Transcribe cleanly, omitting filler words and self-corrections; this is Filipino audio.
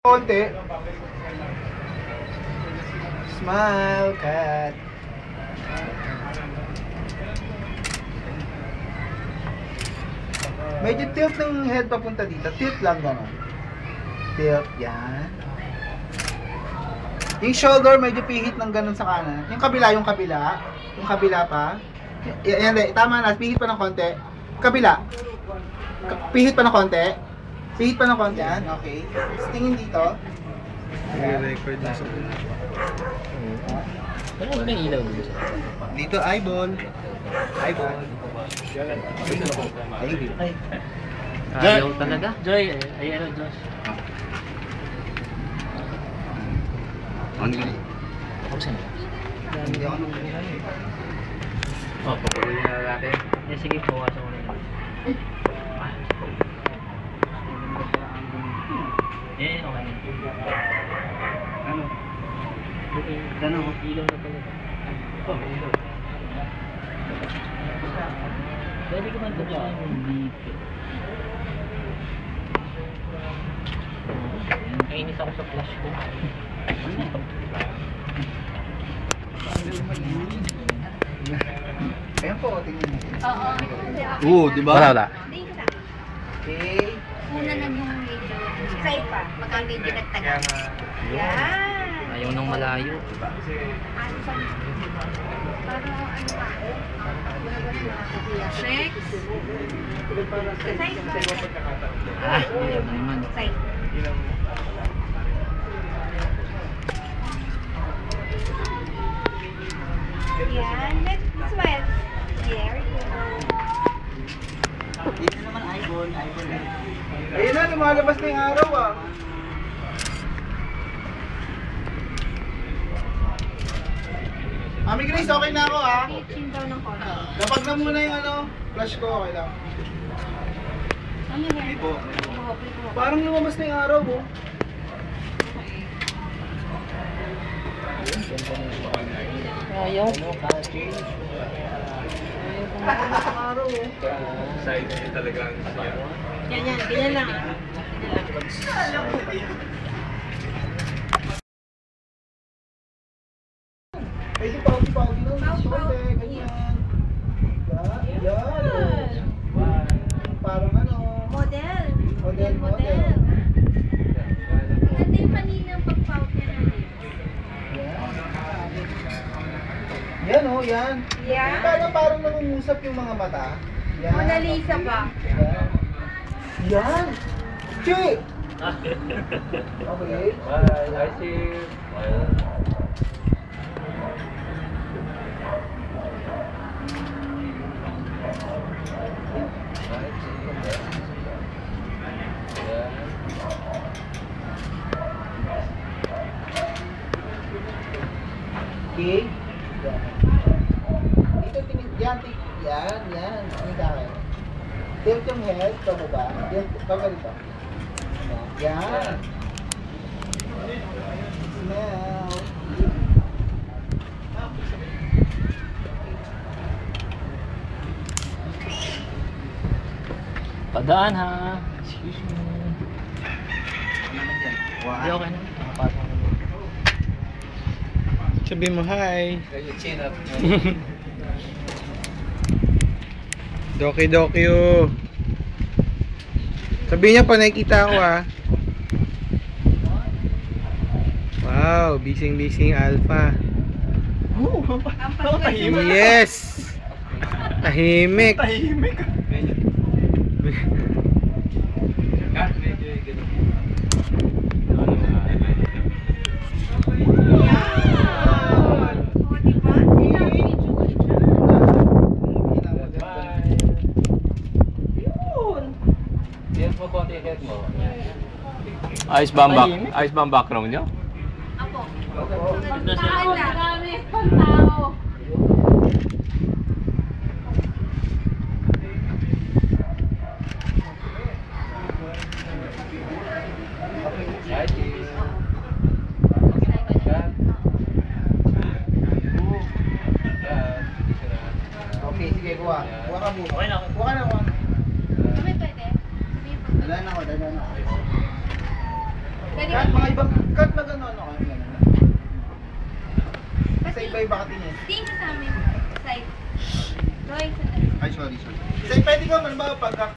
Konti. Smile, cat. Medyo tilt ng head papunta dito. Tilt lang gano'n. Tilt, yan. Yung shoulder, medyo pihit ng gano'n sa kanan. Yung kabila. Yung kabila pa. Yan, tama na. Pihit pa ng konti. Kabila. Pihit pa ng konti. Pihit pa ng konti. Yan, okay. Tingin dito. Record na sa Ano ba yung ilaw dito? Dito, eyeball. Eyeball. Ay. Ayaw talaga. Joy, ayaw Josh. Ano yun? Ako saan? Hindi ako nung Oh, papuloy na natin. Eh, sige, puwasan ko na yun. Eh, okay. Ano? Ganun, ilaw na pala. Oh, ilaw. Pwede ko man ito dito. Kainis ako sa flash ko. Ayan po, tingnan niyo. Oo, di ba? Wala. Okay. Una lang yung medyo side pa, pagka medyo nagtagal. Yan! Ayaw nang malayo. Ano sa para ano pa? Next. Side pa. Ah, ayaw na naman. Side. Yan. Let's smile. Very good. Dito naman eyeball. Ayun na, lumalabas na yung araw ah. Ami Grace, okay na ako ah. Chin daw ng konti. Kapag na muna yung ano, flash ko, okay lang. Ano yan? po. Buhok. Parang lumabas na yung araw oh. Ayaw. Araw oh. Side talagang Yan. Ganyan lang. Medyo pauti-pauti lang. Pauti, ganyan. Yan. Parang ano. Model. Model. Ganda yung paninang pag-pout niya natin. Yan oh, yan. Yan. Parang nangungusap yung mga mata. Yan. Mona Lisa ba? Yan. Chi! Okay. I see. Okay. Dito tingin, yan. Tingin ka akin. Tilt yung head, pababa. Tilt, ganito. Yan. Smell. Padaan ha. Excuse me. Hindi, okay na. Nakapasok na. Sabi mo hi. Chin up. Doki oh. Sabi niya pa nakikita ko ah. Wow, bising alpha. Yes. Tahimik. O, diba? Sinabi ni Julie dyan. Ayos ba ang background niyo? Apo. Ito siya. Marami pang tao. Okay, sige, kuha. Kuha ka mo. Okay na. Kuha ka na, kuha. Kami pwede? Dala na ako. Pwede ka Kahit mga ibang, kahit na gano'n, ano kayo gano'n. Sa iba-iba katingin. Tingin sa amin. Side. Roy, sandali. Ay, sorry. Isa, pwede ko man ba pagka